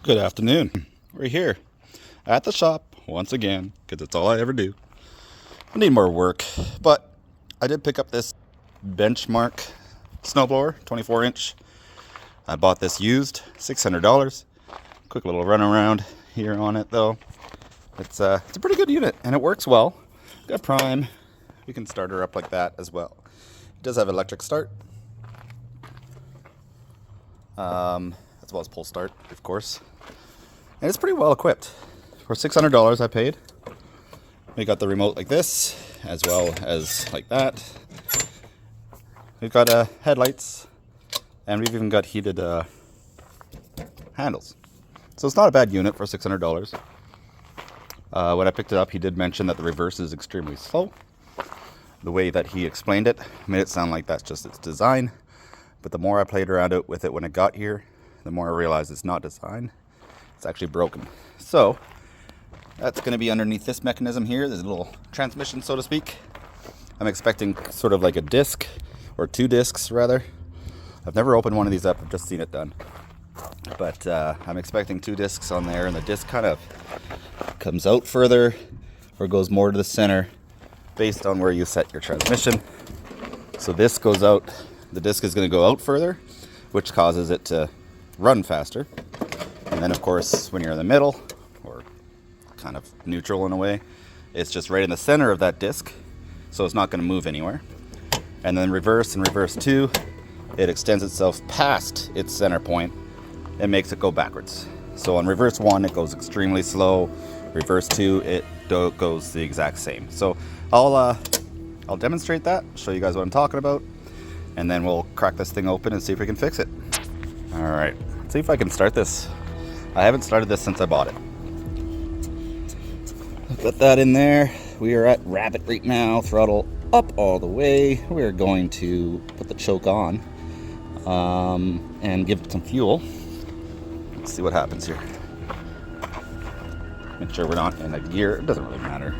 Good afternoon. We're here at the shop once again because it's all I ever do. I need more work, but I did pick up this Benchmark snowblower, 24 inch. I bought this used, $600. Quick little run around here on it though. It's a pretty good unit and it works well. Got prime. We can start her up like that as well. It does have electric start, as well as pull start, of course. And it's pretty well equipped. For $600 I paid. We got the remote like this, as well as like that. We've got headlights, and we've even got heated handles. So it's not a bad unit for $600. When I picked it up, he did mention that the reverse is extremely slow. The way that he explained it made it sound like that's just its design. But the more I played around it with it when it got here, the more I realized it's not designed. It's actually broken. So that's going to be underneath this mechanism here. There's a little transmission, so to speak. I'm expecting sort of like a disc, or two discs rather. I've never opened one of these up, I've just seen it done. But I'm expecting two discs on there, and the disc kind of comes out further or goes more to the center based on where you set your transmission. So this goes out, the disc is going to go out further, which causes it to run faster. And then of course, when you're in the middle, or kind of neutral in a way, it's just right in the center of that disc, so it's not going to move anywhere. And then reverse and reverse 2, it extends itself past its center point and makes it go backwards. So on reverse 1, it goes extremely slow. Reverse 2, it goes the exact same. So I'll demonstrate that, show you guys what I'm talking about, and then we'll crack this thing open and see if we can fix it. All right, let's see if I can start this. I haven't started this since I bought it. Put that in there. We are at rabbit right now, throttle up all the way. We're going to put the choke on and give it some fuel. Let's see what happens here. Make sure we're not in a gear. It doesn't really matter.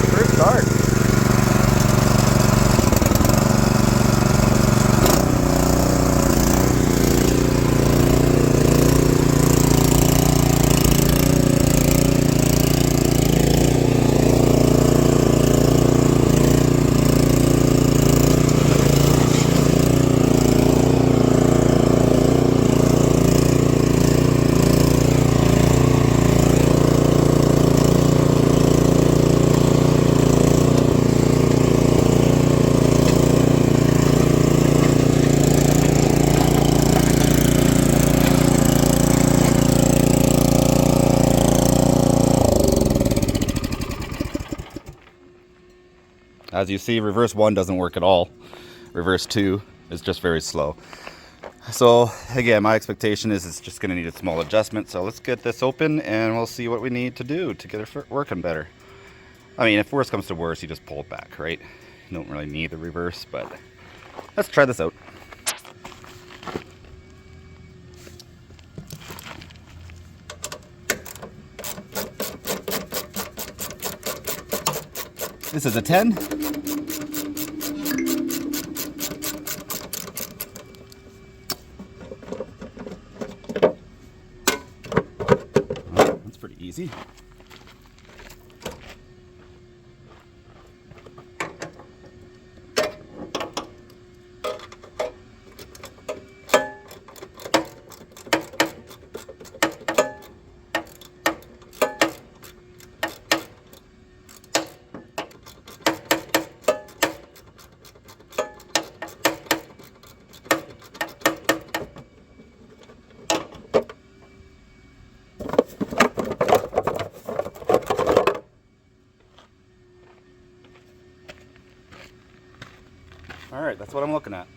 First start. As you see, reverse 1 doesn't work at all. Reverse 2 is just very slow. So again, my expectation is it's just going to need a small adjustment. So let's get this open and we'll see what we need to do to get it working better. I mean, if worse comes to worse, you just pull it back, right? You don't really need the reverse, but let's try this out. This is a 10. That's pretty easy. All right, that's what I'm looking at.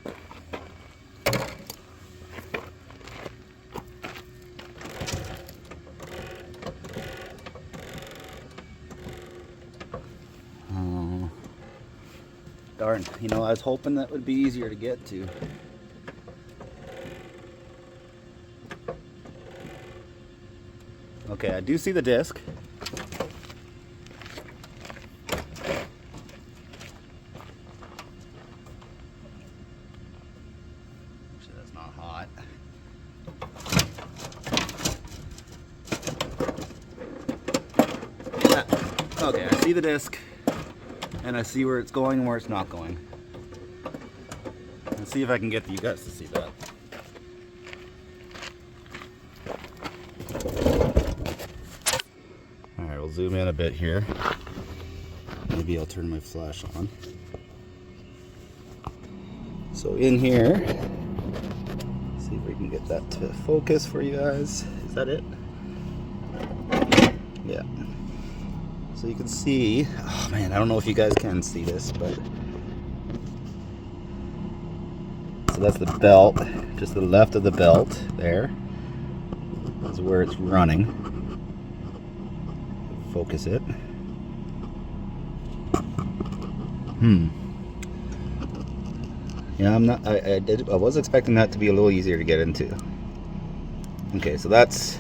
Oh, darn, you know, I was hoping that would be easier to get to. Okay, I do see the disc. That's not hot. Okay, I see the disc, and I see where it's going and where it's not going. Let's see if I can get you guys to see that. Alright, we'll zoom in a bit here. Maybe I'll turn my flash on. So in here, see if we can get that to focus for you guys. Is that it? Yeah. So you can see, oh man, I don't know if you guys can see this, but so that's the belt, just the left of the belt there. That's where it's running. Focus it. Yeah, I was expecting that to be a little easier to get into. Okay, so that's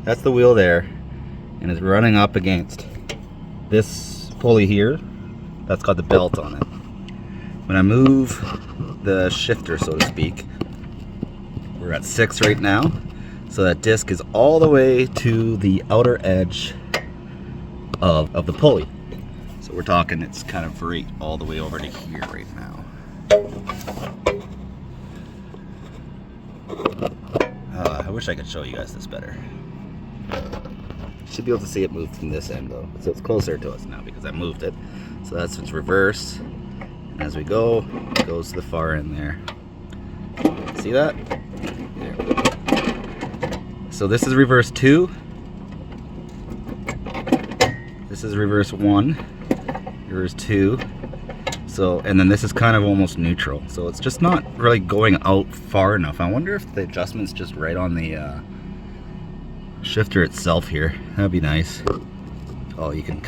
the wheel there, and it's running up against this pulley here. That's got the belt on it. When I move the shifter, so to speak, we're at 6 right now. So that disc is all the way to the outer edge of the pulley. So we're talking it's kind of right all the way over to here right now. I wish I could show you guys this better. Should be able to see it move from this end though. So it's closer to us now because I moved it. So that's its reverse. And as we go, it goes to the far end there. See that? There. So this is reverse 2. This is reverse 1. Reverse 2. So, and then this is kind of almost neutral. So it's just not really going out far enough. I wonder if the adjustment's just right on the shifter itself here. That'd be nice. Oh, you can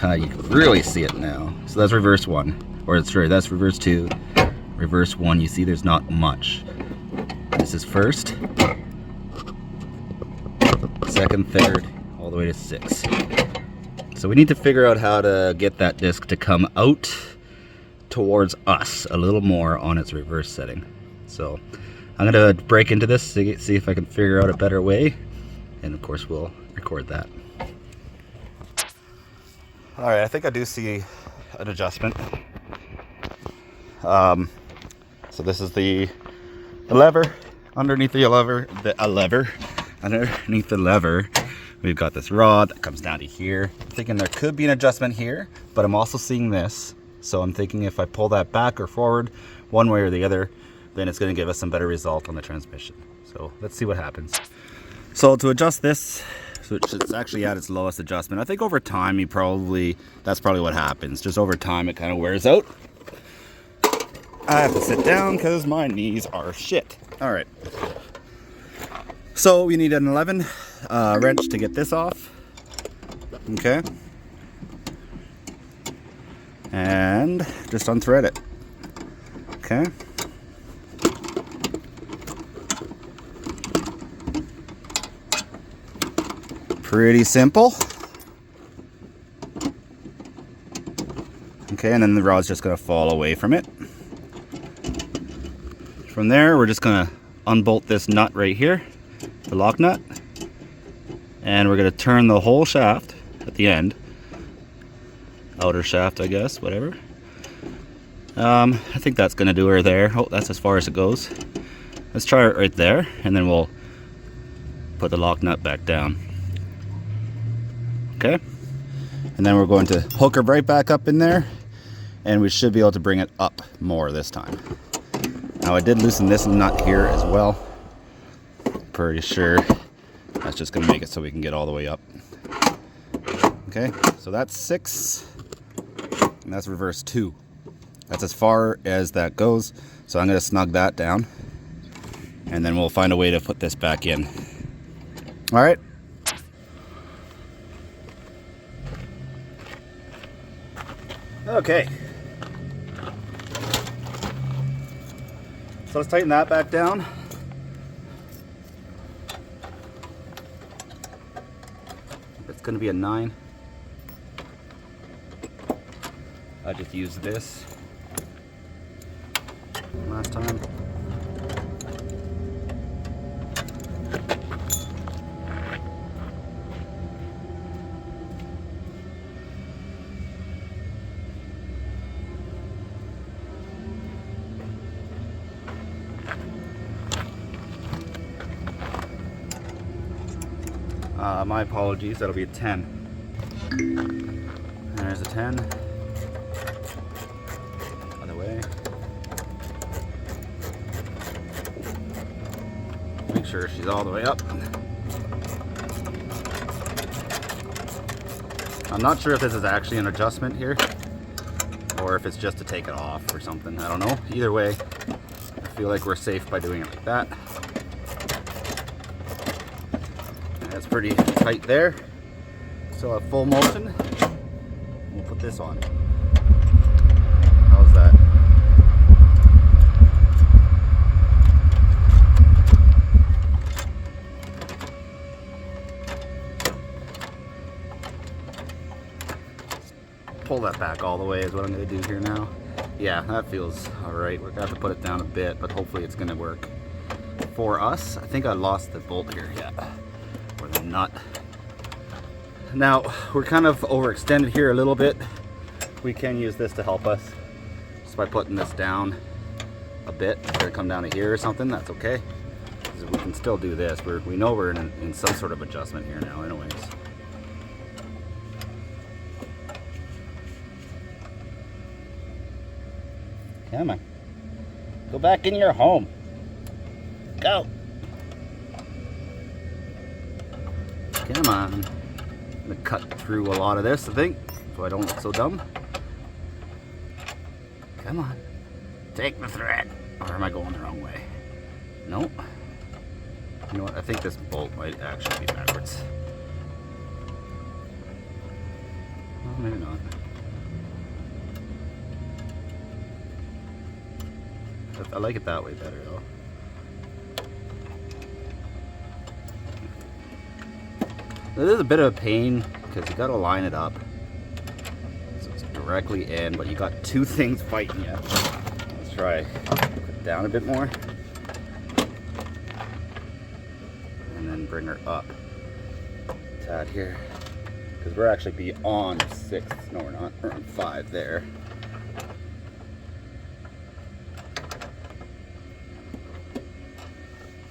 really see it now. So that's reverse 1, or sorry, that's reverse 2, reverse 1. You see, there's not much. This is first, second, third, all the way to 6. So we need to figure out how to get that disc to come out towards us a little more on its reverse setting. So I'm gonna break into this, see if I can figure out a better way. And of course we'll record that. All right, I think I do see an adjustment. So this is the lever. Underneath the lever, underneath the lever, we've got this rod that comes down to here. I'm thinking there could be an adjustment here, but I'm also seeing this. So I'm thinking if I pull that back or forward, one way or the other, then it's gonna give us some better result on the transmission. So let's see what happens. So to adjust this, which is actually at its lowest adjustment, I think over time that's probably what happens. Just over time it kind of wears out. I have to sit down because my knees are shit. All right. So we need an 11 wrench to get this off. Okay. And just unthread it. Okay. Pretty simple. Okay, and then the rod's just gonna fall away from it. From there, we're just gonna unbolt this nut right here, the lock nut, and we're gonna turn the whole shaft at the end. Outer shaft, I guess, whatever. I think that's gonna do her there. Oh, that's as far as it goes. Let's try it right there, and then we'll put the lock nut back down. Okay, and then we're going to hook her right back up in there, and we should be able to bring it up more this time. Now I did loosen this nut here as well. Pretty sure that's just gonna make it so we can get all the way up. Okay, so that's 6, and that's reverse 2. That's as far as that goes. So I'm gonna snug that down, and then we'll find a way to put this back in. All right. Okay. So let's tighten that back down. It's going to be a 9. I just used this last time. My apologies, that'll be a 10. And there's a 10. Other way. Make sure she's all the way up. I'm not sure if this is actually an adjustment here, or if it's just to take it off or something. I don't know. Either way, I feel like we're safe by doing it like that. That's pretty tight there. Still have full motion. We'll put this on. How's that? Pull that back all the way is what I'm going to do here now. Yeah, that feels alright. We're going to have to put it down a bit, but hopefully it's going to work for us. I think I lost the bolt here, yeah, or the nut. Now, we're kind of overextended here a little bit. We can use this to help us just by putting this down a bit. It's going to come down to here or something, that's okay. We can still do this. We know we're in some sort of adjustment here now anyways. Come on. Go back in your home. Go. Come on. I'm gonna cut through a lot of this, I think, so I don't look so dumb. Come on. Take the thread. Or am I going the wrong way? Nope. You know what? I think this bolt might actually be backwards. Well, maybe not. I like it that way better though. It is a bit of a pain because you gotta line it up so it's directly in, but you got two things fighting you. Let's try put it down a bit more and then bring her up a tad here because we're actually beyond 6. No, we're not. We're on 5 there.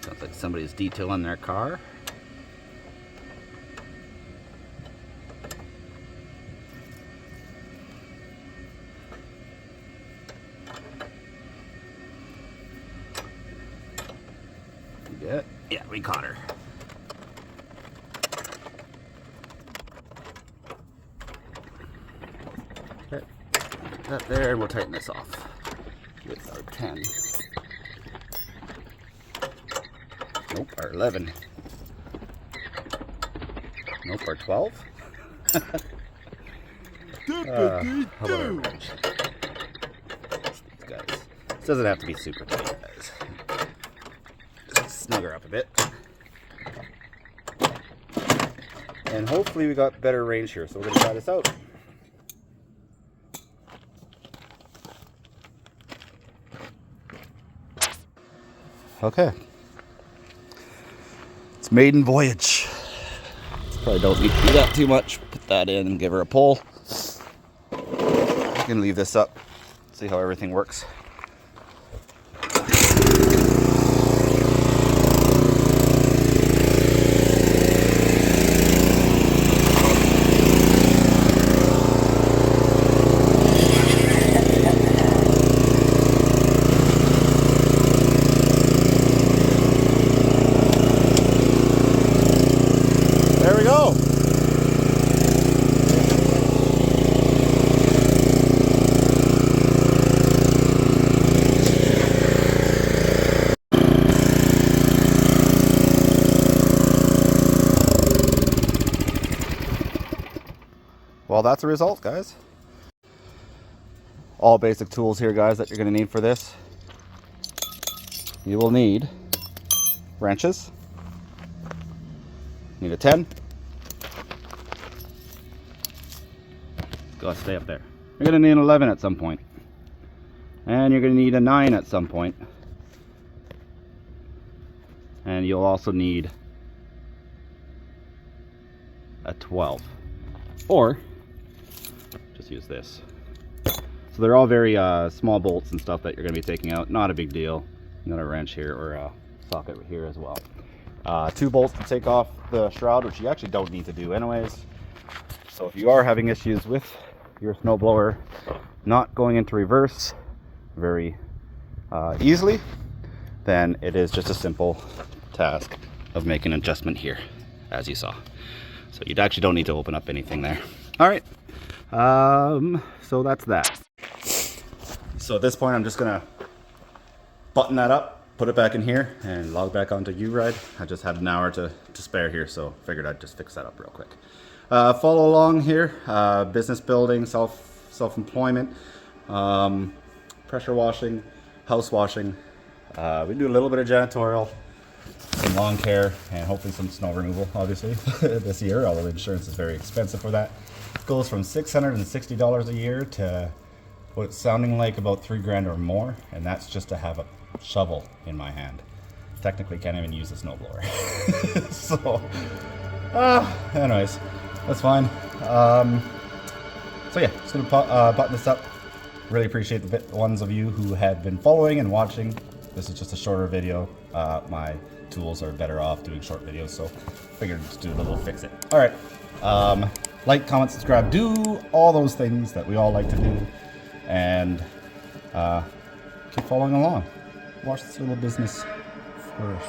Sounds like somebody's detailing their car. Yeah, we caught her. Okay. Put that there and we'll tighten this off with our 10. Nope, our 11. Nope, our 12. How about our wrench? These guys. This doesn't have to be super tight, guys. Just snug her up a bit. And hopefully we got better range here, so we're going to try this out. Okay. Maiden voyage. Probably don't need to do that too much. Put that in and give her a pull. I can leave this up, see how everything works. Well, that's the result, guys. All basic tools here, guys, that you're going to need for this. You will need wrenches. Need a 10. Gotta stay up there. You're going to need an 11 at some point. And you're going to need a 9 at some point. And you'll also need a 12. Or just use this. So they're all very small bolts and stuff that you're going to be taking out. Not a big deal. You got a wrench here or a socket here as well. 2 bolts to take off the shroud, which you actually don't need to do anyways. So if you are having issues with your snowblower not going into reverse very easily, then it is just a simple task of making an adjustment here, as you saw. So you actually don't need to open up anything there. All right, so that's that. So at this point, I'm just gonna button that up, put it back in here, and log back onto U-Ride. I just had an hour to spare here, so figured I'd just fix that up real quick. Follow along here, business building, self-employment, pressure washing, house washing. We do a little bit of janitorial, some lawn care, and hopefully some snow removal, obviously, this year, although insurance is very expensive for that. It goes from $660 a year to what's sounding like about $3 grand or more, and that's just to have a shovel in my hand. Technically can't even use a snowblower. So, anyways, that's fine. So yeah, just gonna button this up. Really appreciate the ones of you who had been following and watching. This is just a shorter video. My tools are better off doing short videos, so figured just do a little fix it. All right, like, comment, subscribe, do all those things that we all like to do, and keep following along. Watch this little business flourish.